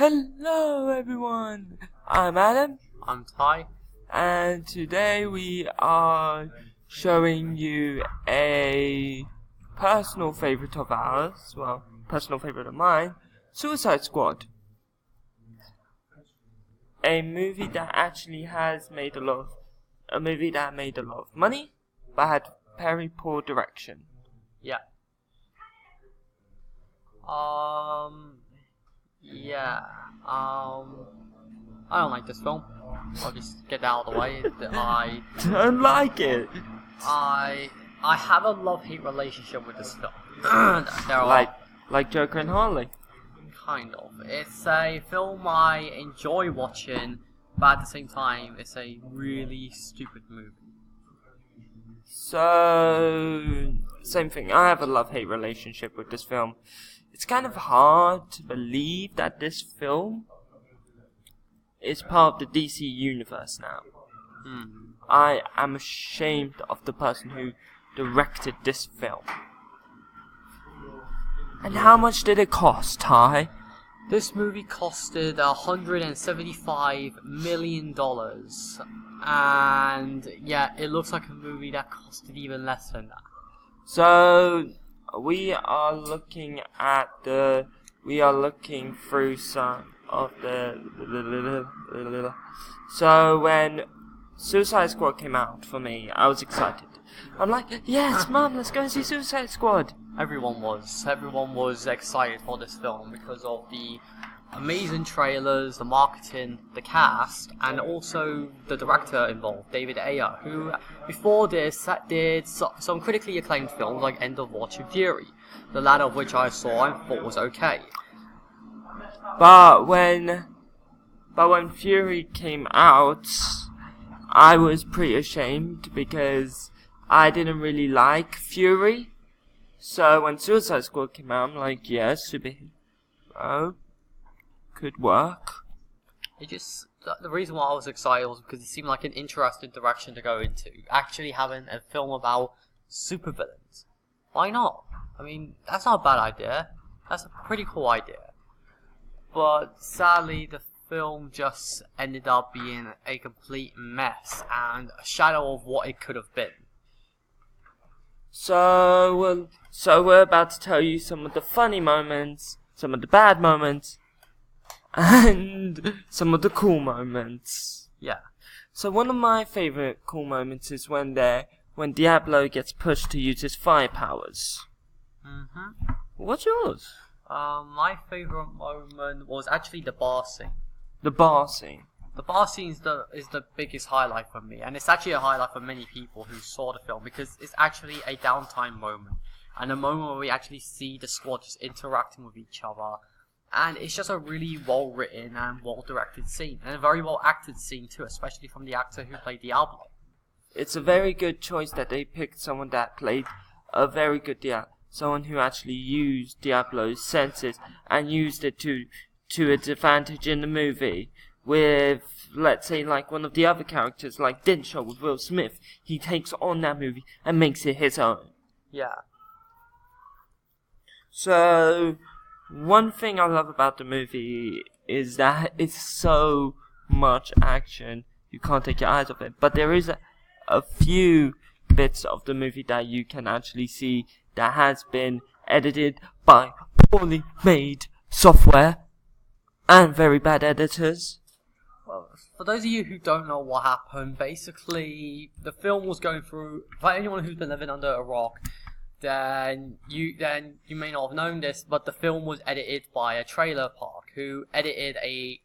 Hello everyone, I'm Adam, I'm Ty. and today we are showing you a personal favourite of ours, personal favourite of mine, Suicide Squad. A movie that actually has made a movie that made a lot of money, but had very poor direction. Yeah. I don't like this film. I'll just get that out of the way. I Don't like it. I have a love-hate relationship with this film. Like Joker and Harley. Kind of. It's a film I enjoy watching, but at the same time, it's a really stupid movie. So, same thing. I have a love-hate relationship with this film. It's kind of hard to believe that this film is part of the DC universe now. I am ashamed of the person who directed this film. And how much did it cost, Ty? This movie costed $175 million. And yeah, it looks like a movie that costed even less than that. So, we are looking through some of the... So, when Suicide Squad came out for me, I was excited. I'm like, yes, Mum, let's go and see Suicide Squad. Everyone was excited for this film because of the amazing trailers, the marketing, the cast, and also the director involved, David Ayer, who before this did some critically acclaimed films like End of Watch and Fury, the latter of which I saw and thought was okay. But when Fury came out, I was pretty ashamed because I didn't really like Fury. So when Suicide Squad came out, I'm like, yes, superhero could work. The reason why I was excited was because it seemed like an interesting direction to go into. Actually having a film about supervillains. Why not? I mean, that's not a bad idea. That's a pretty cool idea. But sadly, the film just ended up being a complete mess and a shadow of what it could have been. So we're about to tell you some of the funny moments, some of the bad moments, and some of the cool moments. Yeah. So one of my favorite cool moments is when Diablo gets pushed to use his fire powers. What's yours? My favorite moment was actually the bar scene. The bar scene. The bar scene is the biggest highlight for me, and it's actually a highlight for many people who saw the film because it's actually a downtime moment, and a moment where we actually see the squad just interacting with each other, and it's just a really well written and well directed scene, and a very well acted scene too, especially from the actor who played Diablo. It's a very good choice that they picked someone that played a very good Diablo, someone who actually used Diablo's senses and used it to its advantage in the movie. With, let's say, like one of the other characters, like Deadshot with Will Smith, he takes on that movie and makes it his own. Yeah. So, one thing I love about the movie is that it's so much action, you can't take your eyes off it. But there is a few bits of the movie that you can actually see that has been edited by poorly made software and very bad editors. Well, for those of you who don't know what happened, basically the film was going through. For anyone who's been living under a rock, then you may not have known this, but the film was edited by a trailer park who edited a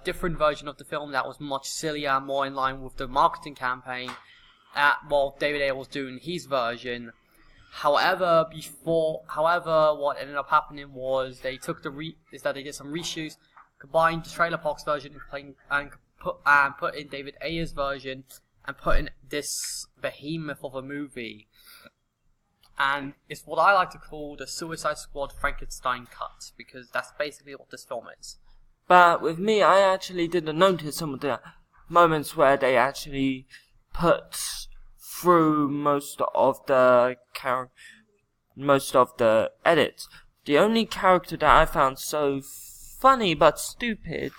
different version of the film that was much sillier and more in line with the marketing campaign. While David Ayer was doing his version. However, what ended up happening was they took they did some reshoots, combined the trailer park's version and put in David Ayer's version and put in this behemoth of a movie. And it's what I like to call the Suicide Squad Frankenstein cut, because that's basically what this film is. But with me, I actually didn't notice some of the moments where they actually put through most of the edits. The only character that I found so funny but stupid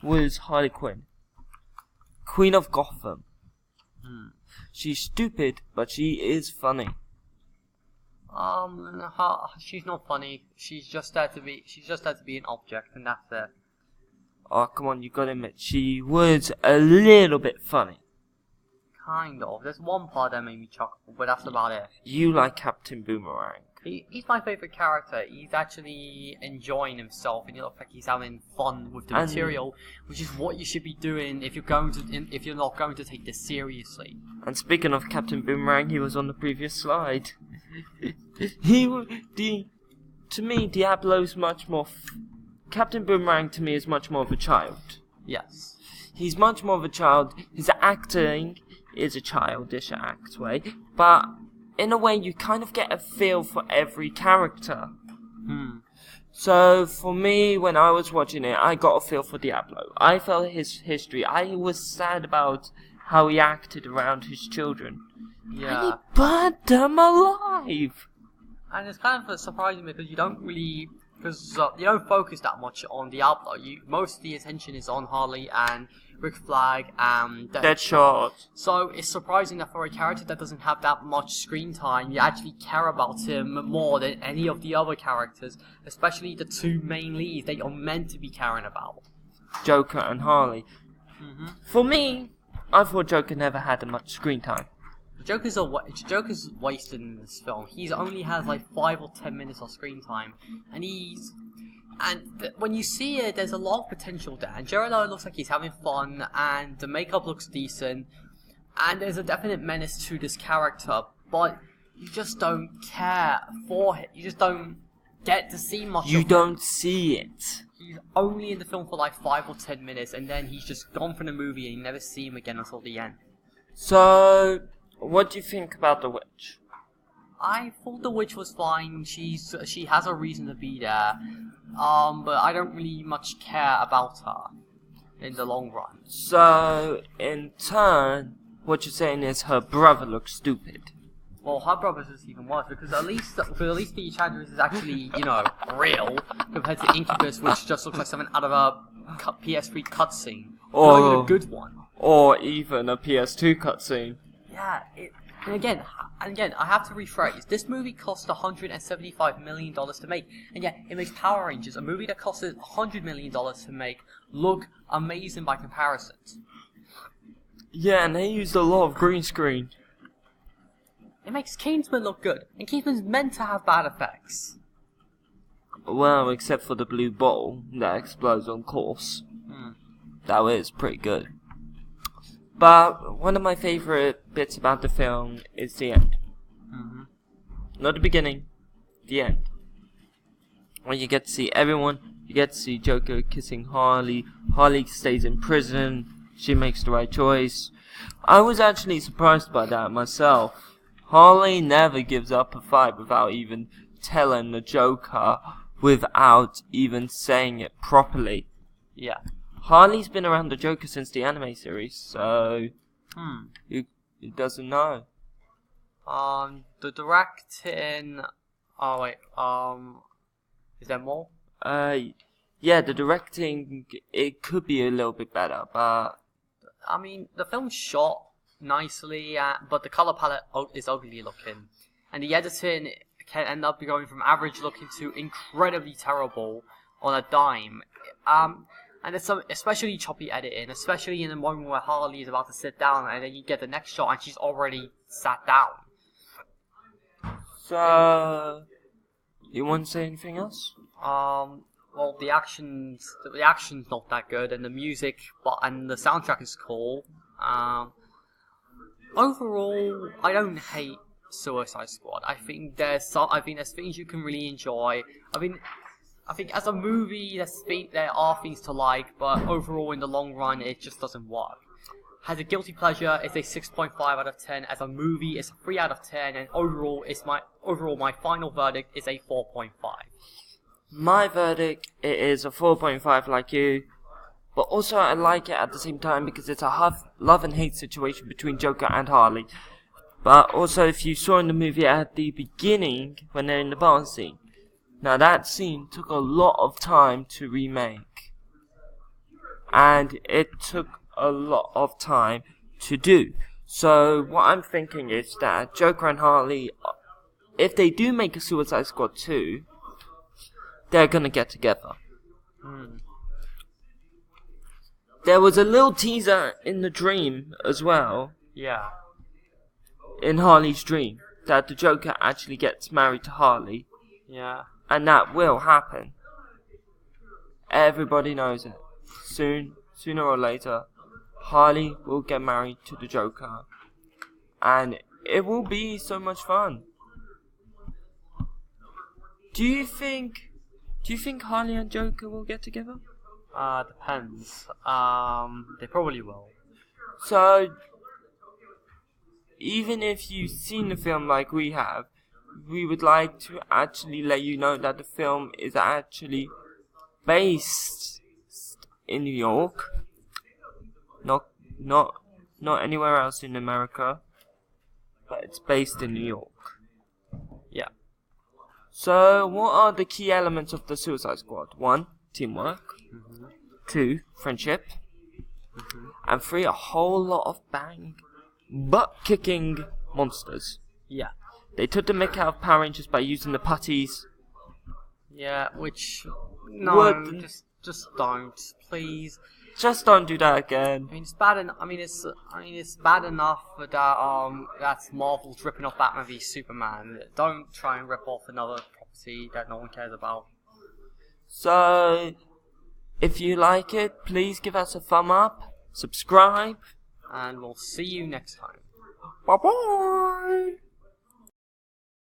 was Harley Quinn, Queen of Gotham. She's stupid, but she is funny. She's not funny. She's just there to be an object, and that's it. Oh, come on, you gotta admit, she was a little bit funny. Kind of. There's one part that made me chuckle, but that's about it. You like Captain Boomerang. He's my favourite character. He's actually enjoying himself, and he looks like he's having fun with the material, which is what you should be doing if you're not going to take this seriously. And speaking of Captain Boomerang, he was on the previous slide. To me, Diablo's much more. Captain Boomerang to me is much more of a child. Yes. He's much more of a child. His acting is a childish act way, but in a way you kind of get a feel for every character. So for me, when I was watching it, I got a feel for Diablo. I felt his history. I was sad about how he acted around his children. Yeah. And he burned them alive. And it's kind of surprising because you don't focus that much on Diablo. Most of the attention is on Harley and Rick Flag and Deadshot. So it's surprising that for a character that doesn't have that much screen time, you actually care about him more than any of the other characters, especially the two main leads that you're meant to be caring about. Joker and Harley. For me, I thought Joker never had much screen time. Joker's wasted in this film. He only has like 5 or 10 minutes of screen time, and when you see it, there's a lot of potential there. And Jared Leto looks like he's having fun, and the makeup looks decent, and there's a definite menace to this character. But you just don't care for it. You just don't get to see much. You don't see it. He's only in the film for like 5 or 10 minutes, and then he's just gone from the movie, and you never see him again until the end. So, what do you think about the witch? I thought the witch was fine. She has a reason to be there, but I don't really much care about her in the long run. So, in turn, what you're saying is her brother looks stupid. Well, her brother's is even worse because at least the Enchantress is actually real compared to Incubus, which just looks like something out of a PS3 cutscene, or not even a good one, or even a PS2 cutscene. Yeah, and again, I have to rephrase. This movie cost $175 million to make, and yet it makes Power Rangers, a movie that cost $100 million to make, look amazing by comparison. Yeah, and they used a lot of green screen. It makes Kingsman look good, and Kingsman's meant to have bad effects. Well, except for the blue ball that explodes on course. That was pretty good. But one of my favourite bits about the film is the end. Not the beginning, the end. When you get to see everyone, you get to see Joker kissing Harley, Harley stays in prison, she makes the right choice. I was actually surprised by that myself. Harley never gives up a fight without even telling the Joker, without even saying it properly. Yeah. Harley's been around the Joker since the anime series, so he doesn't know. The directing. Oh wait. Is there more? Yeah, the directing it could be a little bit better, but I mean the film's shot nicely, but the color palette is ugly looking, and the editing can end up going from average looking to incredibly terrible on a dime. And there's some especially choppy editing, especially in the moment where Harley is about to sit down, and then you get the next shot and she's already sat down. So, you want to say anything else? Well, the action's not that good, and the music, and the soundtrack is cool. Overall, I don't hate Suicide Squad. I think there's things you can really enjoy. I think as a movie, there are things to like, but overall, in the long run, it just doesn't work. As a guilty pleasure, it's a 6.5 out of 10. As a movie, it's a 3 out of 10, and overall, my final verdict is a 4.5. My verdict is a 4.5 like you, but also I like it at the same time because it's a love and hate situation between Joker and Harley. But also, if you saw in the movie at the beginning, when they're in the bar scene, Now that scene took a lot of time to remake. And it took a lot of time to do. So what I'm thinking is that Joker and Harley, if they do make a Suicide Squad 2, they're gonna get together. There was a little teaser in the dream as well, Yeah. in Harley's dream, that the Joker actually gets married to Harley, Yeah. and that will happen. Everybody knows it. Sooner or later, Harley will get married to the Joker, and it will be so much fun. Do you think Harley and Joker will get together? Depends. They probably will. So, even if you've seen the film like we have, we would like to actually let you know that the film is actually based in New York. Not anywhere else in America, but it's based in New York. Yeah. So, what are the key elements of the Suicide Squad? 1, teamwork. 2, friendship. And 3, a whole lot of butt-kicking monsters. Yeah. They took the mick out of Power Rangers by using the putties. Yeah, which... No, What? just don't, please. Just don't do that again. I mean, it's bad. It's bad enough that that's Marvel's ripping off Batman v Superman. Don't try and rip off another property that no one cares about. So, if you like it, please give us a thumb up, subscribe. And we'll see you next time. Bye bye.